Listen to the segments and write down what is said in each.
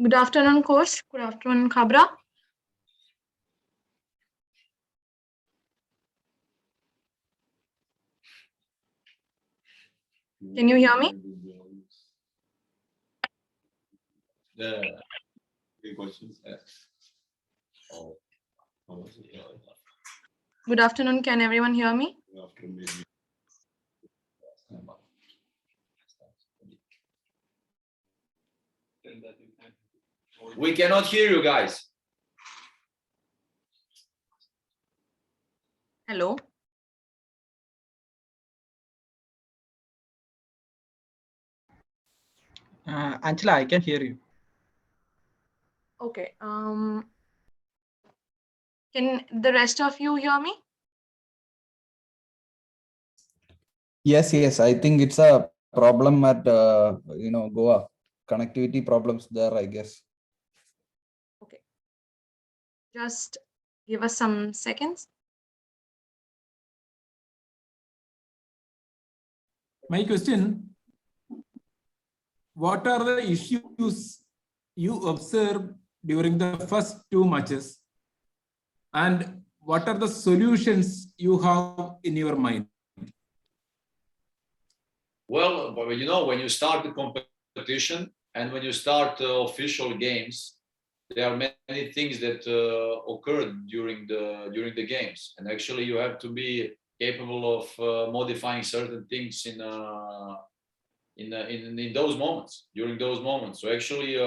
Good afternoon, coach. Good afternoon, Khabra. Can you hear me? The questions. Good afternoon. Can everyone hear me? We cannot hear you guys. Hello. Angela, I can hear you. Okay. Can the rest of you hear me? Yes. I think it's a problem at Goa. Connectivity problems there, I guess. Okay. Just give us some seconds. My question, what are the issues you observed during the first two matches? And what are the solutions you have in your mind? Well, you know, when you start the competition and when you start official games, there are many things that occurred during the games, and actually you have to be capable of modifying certain things in those moments, during those moments. So actually,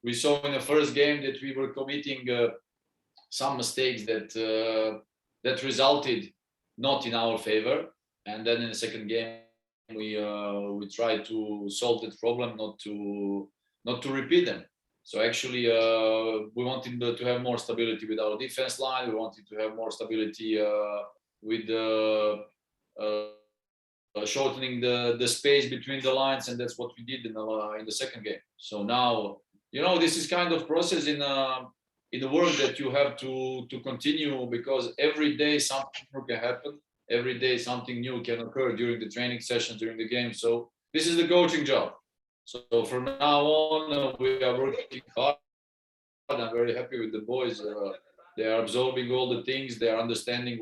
we saw in the first game that we were committing some mistakes that resulted not in our favor, and then in the second game we tried to solve that problem, not to repeat them. So actually, we wanted to have more stability with our defense line. We wanted to have more stability with shortening the space between the lines, and that's what we did in the second game. So now, you know, this is kind of process in the work that you have to continue, because every day something new can happen. Every day something new can occur during the training sessions, during the game. So this is the coaching job. So from now on, we are working hard. I'm very happy with the boys. They are absorbing all the things. They are understanding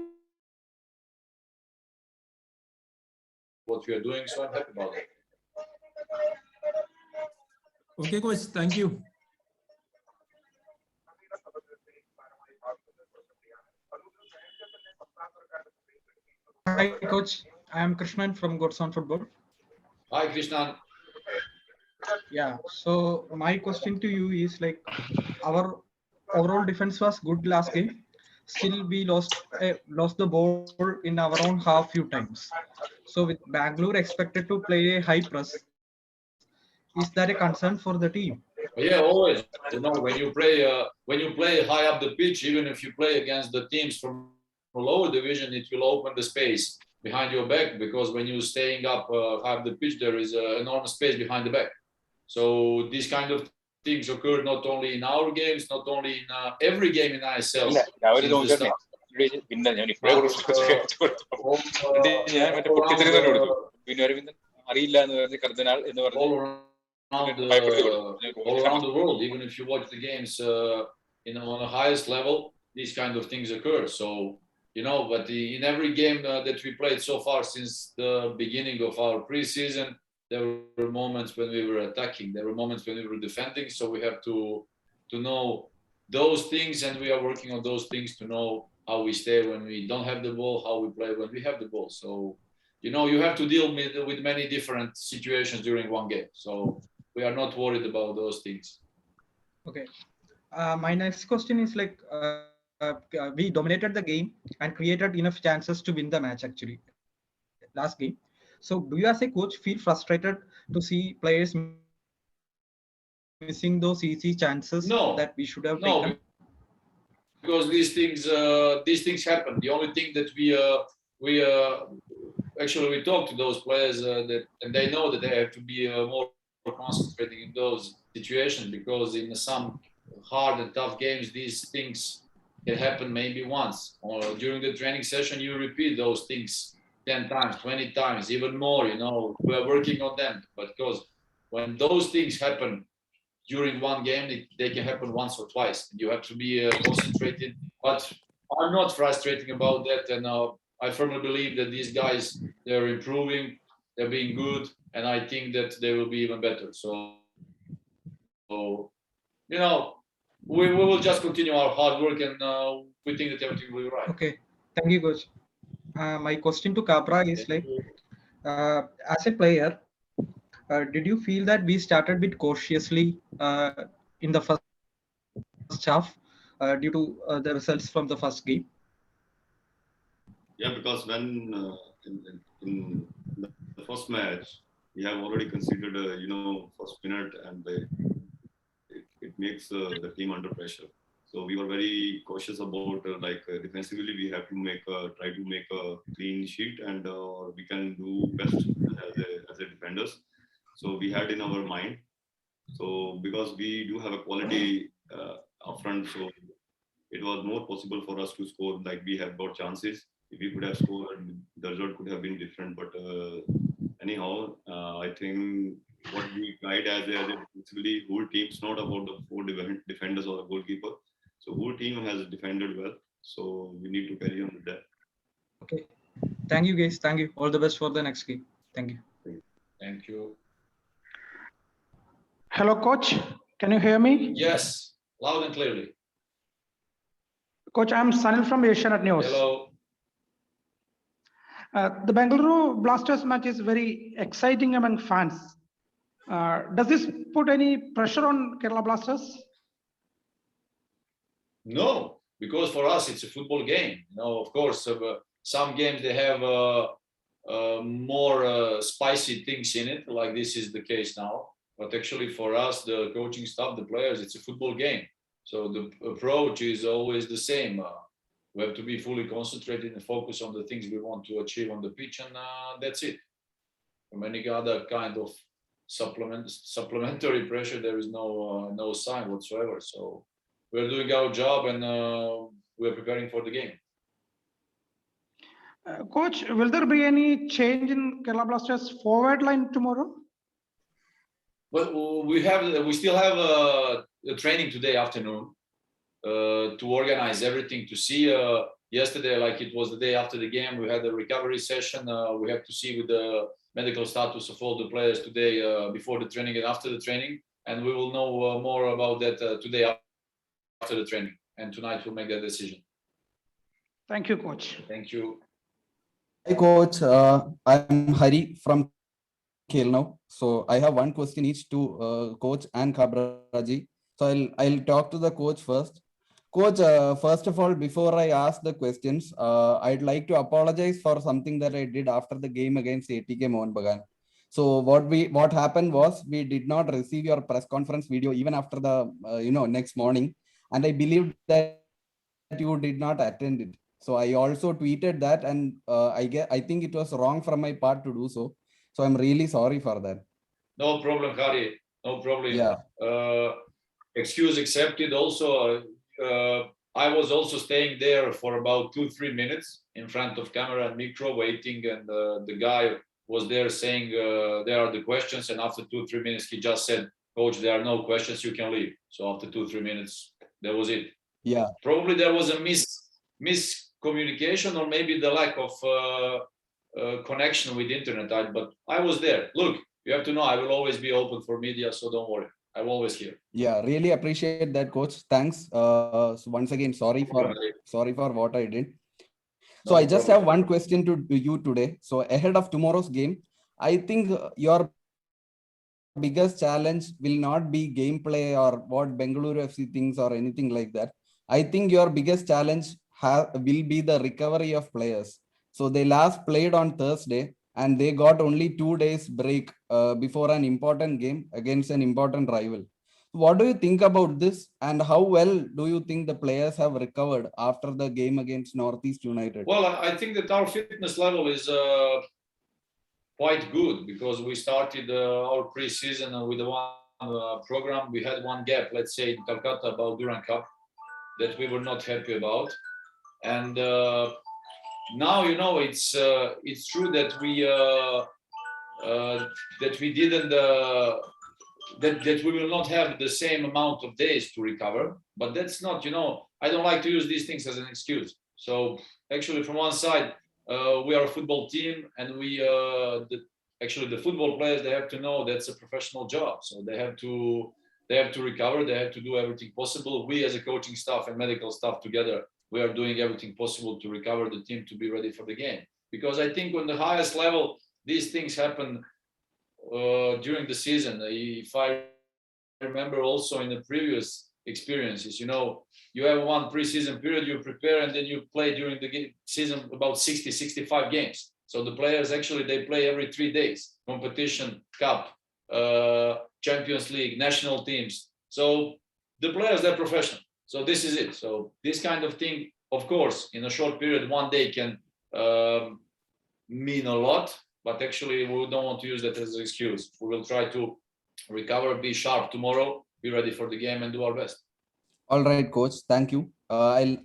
what we are doing. So I'm happy about it. Okay, coach, thank you. Hi, coach. I am Krishnan from Godson Football. Hi, Krishnan. Yeah. So my question to you is like, our overall defense was good last game. Still, we lost the ball in our own half few times. So with Bangalore expected to play a high press, is that a concern for the team? Yeah, always. You know, when you play high up the pitch, even if you play against the teams from a lower division, it will open the space behind your back, because when you're staying up high up the pitch, there is an enormous space behind the back. So these kind of things occur not only in our games, not only in every game in ISL. All around the world, even if you watch the games, on the highest level, these kind of things occur. So, you know, but in every game that we played so far since the beginning of our preseason, there were moments when we were attacking. There were moments when we were defending. So we have to know those things, and we are working on those things to know how we stay when we don't have the ball, how we play when we have the ball. So, you know, you have to deal with many different situations during one game. So we are not worried about those things. Okay. My next question is like, we dominated the game and created enough chances to win the match actually last game. So do you as a coach feel frustrated to see players missing those easy chances that we should have taken? No, because these things happen. The only thing that we actually talk to those players and they know that they have to be more concentrating in those situations, because in some hard and tough games, these things can happen maybe once, or during the training session you repeat those things 10 times, 20 times, even more. You know, we are working on them, but because when those things happen during one game, they can happen once or twice. You have to be concentrated. But I'm not frustrating about that, and I firmly believe that these guys, they're improving, they're being good, and I think that they will be even better. So you know, we will just continue our hard work, and we think that everything will be right. Okay, thank you, coach. My question to Capra is like, as a player, did you feel that we started a bit cautiously in the first half due to the results from the first game? Yeah, because when in the first match, we have already considered, first minute, and it makes the team under pressure. So we were very cautious about defensively, we have to try to make a clean sheet, and we can do best as a defenders. So we had in our mind. So because we do have a quality upfront, so it was more possible for us to score. Like we have got chances. If we could have scored, the result could have been different. But anyhow, I think what we guide as a basically whole team. It's not about the four defenders or the goalkeeper. So whole team has defended well. So we need to carry on with that. Okay. Thank you, guys. Thank you. All the best for the next game. Thank you. Thank you. Hello, coach. Can you hear me? Yes, loud and clearly. Coach, I'm Sanil from Asianet News. Hello. The Bengaluru Blasters match is very exciting among fans. Does this put any pressure on Kerala Blasters? No, because for us it's a football game. Of course, some games they have more spicy things in it, like this is the case now. But actually, for us, the coaching staff, the players, it's a football game. So the approach is always the same. We have to be fully concentrated and focus on the things we want to achieve on the pitch, and that's it. From any other kind of supplementary pressure, there is no sign whatsoever. So we're doing our job, and we're preparing for the game. Coach, will there be any change in Kerala Blasters forward line tomorrow? Well, we still have a training today afternoon to organize everything. To see yesterday, like it was the day after the game, we had a recovery session. We have to see with the medical status of all the players today before the training and after the training, and we will know more about that today after the training. And tonight we'll make that decision. Thank you, coach. Thank you. Hi, coach. I'm Hari from now. So I have one question each to coach and Kabraji. So I'll talk to the coach first. Coach, first of all, before I ask the questions, I'd like to apologize for something that I did after the game against ATK Mohan Bagan. So what happened was we did not receive your press conference video even after the next morning, and I believed that you did not attend it. So I also tweeted that, and I think it was wrong from my part to do so. So I'm really sorry for that. No problem, Hari. No problem. Yeah. Excuse accepted. Also, I was also staying there for about 2-3 minutes in front of camera and micro waiting, and the guy was there saying there are the questions, and after 2-3 minutes he just said, "Coach, there are no questions, you can leave." So after 2-3 minutes, that was it. Yeah. Probably there was a miscommunication, or maybe the lack of connection with internet. But I was there. Look, you have to know I will always be open for media, so don't worry. I'm always here. Yeah, really appreciate that, coach. Thanks. So once again, sorry for what I did. So No I just problem. have one question to you today. So ahead of tomorrow's game, I think your biggest challenge will not be gameplay or what Bengaluru FC thinks or anything like that. I think your biggest challenge will be the recovery of players. So they last played on Thursday, and they got only 2 days break before an important game against an important rival. What do you think about this, and how well do you think the players have recovered after the game against Northeast United? Well, I think that our fitness level is quite good, because we started our pre-season with one program. We had one gap, let's say, in Calcutta about Durand Cup, that we were not happy about. And now, it's true that we didn't that we will not have the same amount of days to recover. But that's not, I don't like to use these things as an excuse. So actually, from one side, we are a football team, and actually the football players, they have to know that's a professional job. So they have to recover. They have to do everything possible. We as a coaching staff and medical staff together, we are doing everything possible to recover the team to be ready for the game. Because I think on the highest level, these things happen during the season. If I remember also in the previous experiences, you have one preseason period, you prepare, and then you play during the season about 60, 65 games. So the players actually, they play every 3 days, competition, cup, Champions League, national teams. So the players, they're professional. So this is it. So this kind of thing, of course, in a short period, one day can mean a lot, but actually we don't want to use that as an excuse. We will try to recover, be sharp tomorrow, be ready for the game, and do our best. All right, coach. Thank you. I'll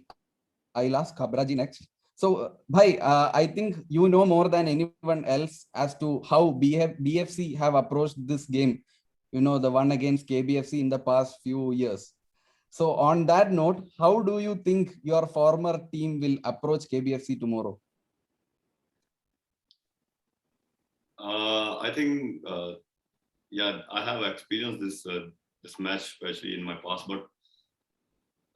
ask Kabraji next. So, Bhai, I think you know more than anyone else as to how BFC have approached this game. The one against KBFC in the past few years. So, on that note, how do you think your former team will approach KBFC tomorrow? I think, yeah, I have experienced this match, especially in my past, but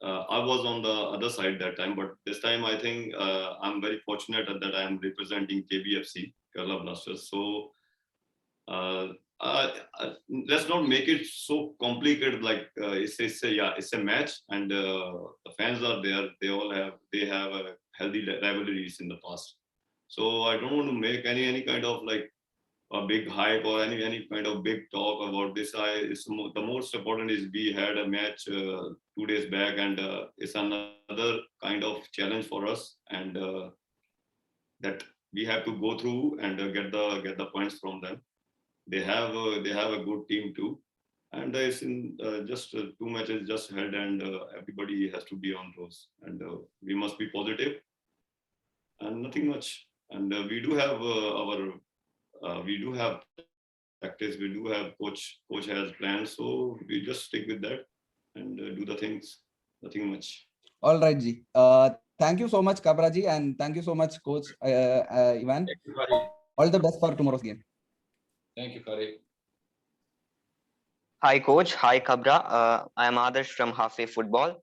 I was on the other side that time. But this time, I think I'm very fortunate that I'm representing KBFC, Kerala Blasters. So let's not make it so complicated. Like it's a match, and the fans are there. They have a healthy rivalries in the past. So I don't want to make any kind of like a big hype or any kind of big talk about this. The most important is we had a match 2 days back, and it's another kind of challenge for us, and that we have to go through and get the points from them. They have a good team too, and it's in just 2 matches just held, and everybody has to be on those, and we must be positive and nothing much. And we do have we do have practice, we do have coach has plans, so we just stick with that and do the things, nothing much. All right, Ji. Thank you so much, Kabraji, and thank you so much, Coach Ivan. Thank you, Kari. All the best for tomorrow's game. Thank you, Kari. Hi, Coach. Hi, Kabra. I am Adarsh from Halfway Football.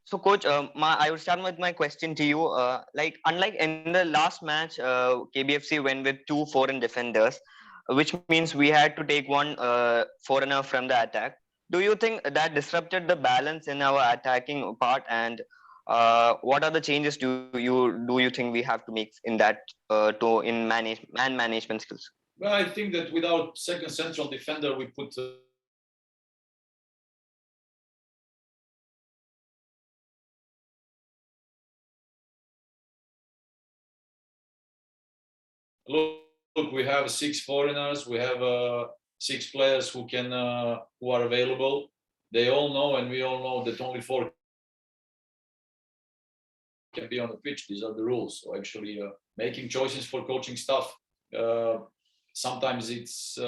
So, Coach, I would start with my question to you. Like, unlike in the last match, KBFC went with 2 foreign defenders, which means we had to take one foreigner from the attack. Do you think that disrupted the balance in our attacking part? And what are the changes do you think we have to make in that in man management skills? Well, I think that without second central defender, we put look, we have 6 foreigners, we have 6 players who are available. They all know, and we all know that only 4 can be on the pitch. These are the rules. So actually, making choices for coaching staff, sometimes it's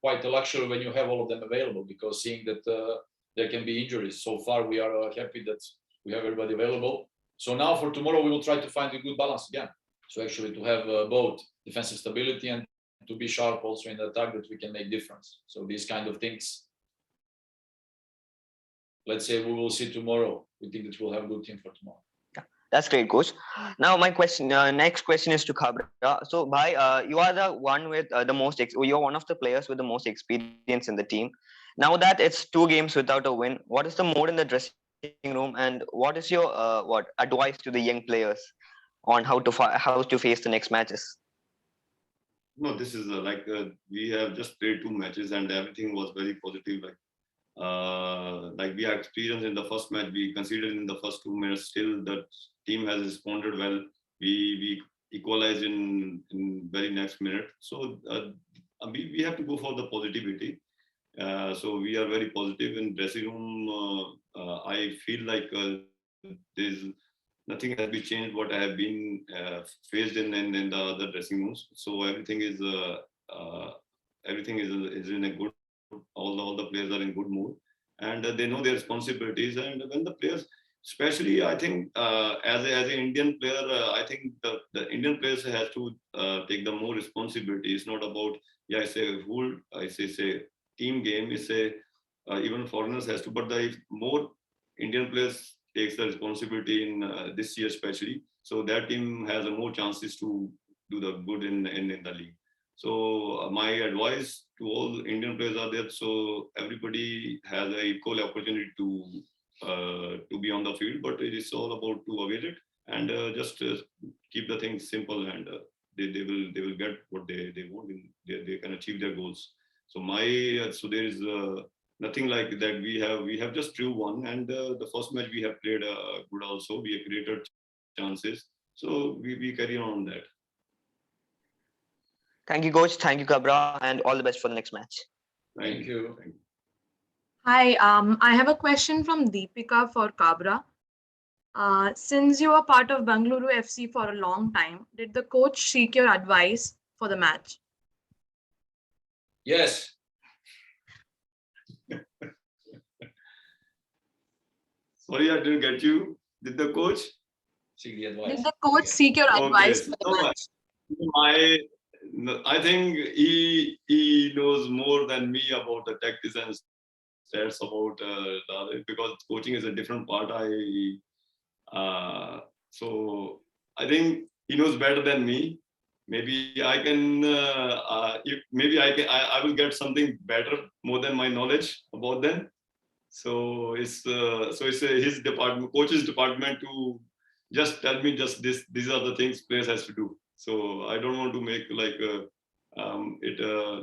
quite a luxury when you have all of them available, because seeing that there can be injuries. So far, we are happy that we have everybody available. So now for tomorrow, we will try to find a good balance again. So actually to have both defensive stability and to be sharp also in the attack, that we can make difference. So these kind of things, let's say we will see tomorrow. We think that we'll have a good team for tomorrow. That's great, Coach. Now, my question, next question is to Kabra. So, Bhai, you are the one with the most. You're one of the players with the most experience in the team. Now that it's 2 games without a win, what is the mood in the dressing room, and what is your advice to the young players on how to face the next matches? No, this is we have just played 2 matches, and everything was very positive. Like we had experience in the first match, we conceded in the first 2 minutes. Still, the team has responded well. We equalized in very next minute. So we have to go for the positivity. So we are very positive in dressing room. I feel like there's nothing has been changed what I have been faced in the other dressing rooms. So everything is in a good all the players are in good mood, and they know their responsibilities. And when the players, especially I think as an Indian player, I think the Indian players has to take the more responsibility. It's not about, yeah, it's a whole, it's a team game. It's a even foreigners has to, but the more Indian players takes the responsibility in this year especially, so that team has more chances to do the good in the league. So my advice to all Indian players are there, so everybody has an equal opportunity to be on the field, but it is all about to avoid it and just keep the things simple, and they will get what they want, and they can achieve their goals. So so there is nothing like that. We have just drew one, and the first match we have played good also. We have created chances, so we carry on that. Thank you, coach. Thank you, Kabra, and all the best for the next match. Thank you. Hi, I have a question from Deepika for Kabra. Since you were part of Bengaluru FC for a long time, did the coach seek your advice for the match? Yes. Sorry, I didn't get you. Did the coach? Seek the advice. Did the coach seek your advice for the match? I think he knows more than me about the tactics and stats about the other, because coaching is a different part. So I think he knows better than me. Maybe I can. I will get something better, more than my knowledge about them. So it's his department, coach's department, to just tell me just this. These are the things players has to do. So I don't want to make like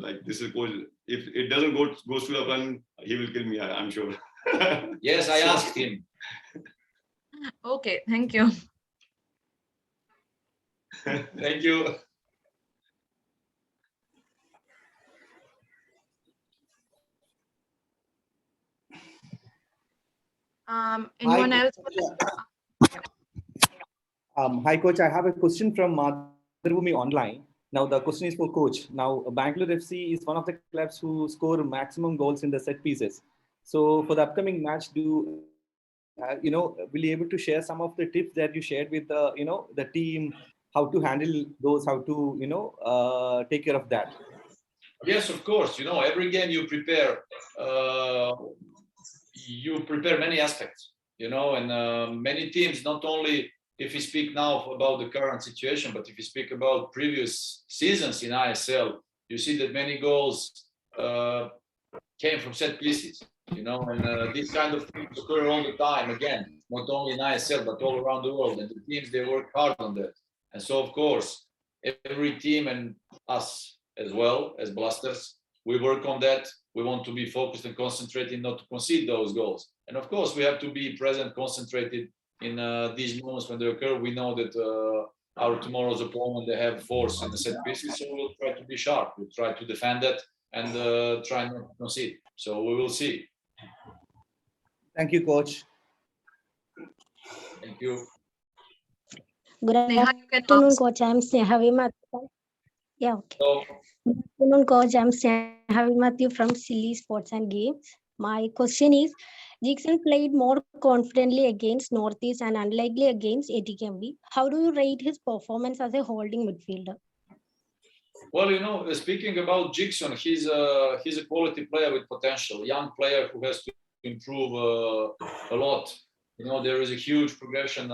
like this is coach. If it doesn't goes to the plan, he will kill me. I'm sure. Yes, I asked him. Okay, thank you. Thank you. Anyone else? Hi, coach. I have a question from Madhurabhumi online. Now, the question is for coach. Now, Bangalore FC is one of the clubs who score maximum goals in the set pieces. So, for the upcoming match, will you be able to share some of the tips that you shared with the team, how to handle those, how to take care of that? Yes, of course. Every game you prepare many aspects. And many teams, not only if you speak now about the current situation, but if you speak about previous seasons in ISL, you see that many goals came from set pieces. And these kind of things occur all the time. Again, not only in ISL but all around the world. And the teams, they work hard on that. And so, of course, every team and us as well as Blasters, we work on that. We want to be focused and concentrated not to concede those goals. And of course, we have to be present, concentrated in these moments when they occur. We know that our tomorrow's opponent, they have force in the set pieces, so we'll try to be sharp. We'll try to defend that and try not to concede. So we will see. Thank you, coach. Thank you. Good Neha, you can afternoon, ask. coach. I'm Sneha Vimath. Yeah, okay. So, Good afternoon, coach. I'm Sneha Vimath from ZilliZ Sports and Games. My question is, Jigsaw played more confidently against Northeast and unlikely against ATKMB. How do you rate his performance as a holding midfielder? well, speaking about Jigsaw, he's a quality player with potential, young player who has to improve a lot. There is a huge progression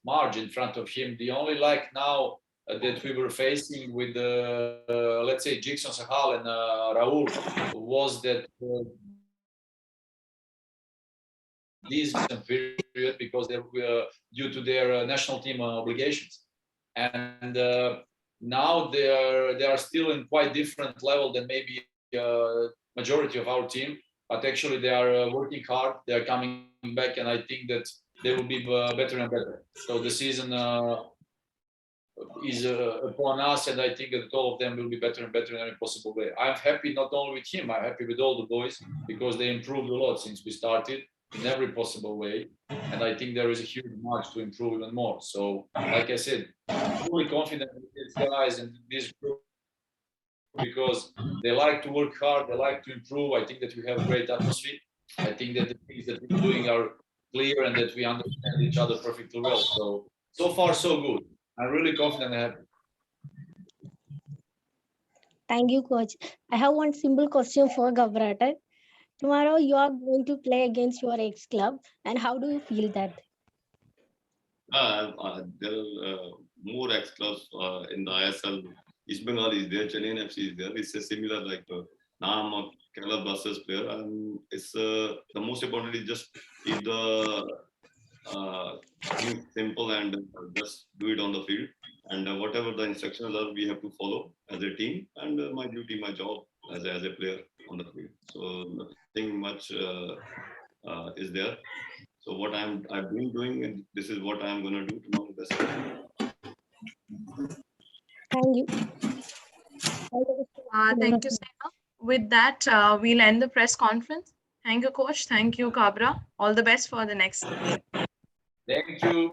margin in front of him. The only now that we were facing with let's say Jigsaw, Sahal and Raul was that this period, because they were due to their national team obligations, and now they are still in quite different level than maybe majority of our team, but actually they are working hard. They are coming back, and I think that they will be better and better. So the season is upon us, and I think that all of them will be better and better in every possible way. I'm happy not only with him, I'm happy with all the boys, because they improved a lot since we started in every possible way, and I think there is a huge margin to improve even more. So, like I said, I'm fully confident with these guys and this group because they like to work hard, they like to improve. I think that we have great atmosphere. I think that the things that we're doing are clear and that we understand each other perfectly well. So far, so good. I'm really confident and happy. Thank you, coach. I have one simple question for Gavrata. Tomorrow you are going to play against your ex-club, and how do you feel that? There are more ex clubs in the ISL. East Bengal is there, Chennai FC is there. It's a similar like now I'm a Kerala Blasters player, and it's the most important is just keep the thing simple and just do it on the field. And whatever the instructions are, we have to follow as a team. And my duty, my job as a player on the field. So nothing much is there. So what I've been doing, and this is what I'm gonna do tomorrow. That's it. Thank you. Thank you, Sena. With that, we'll end the press conference. Thank you, coach. Thank you, Kabra. All the best for the next game. Thank you.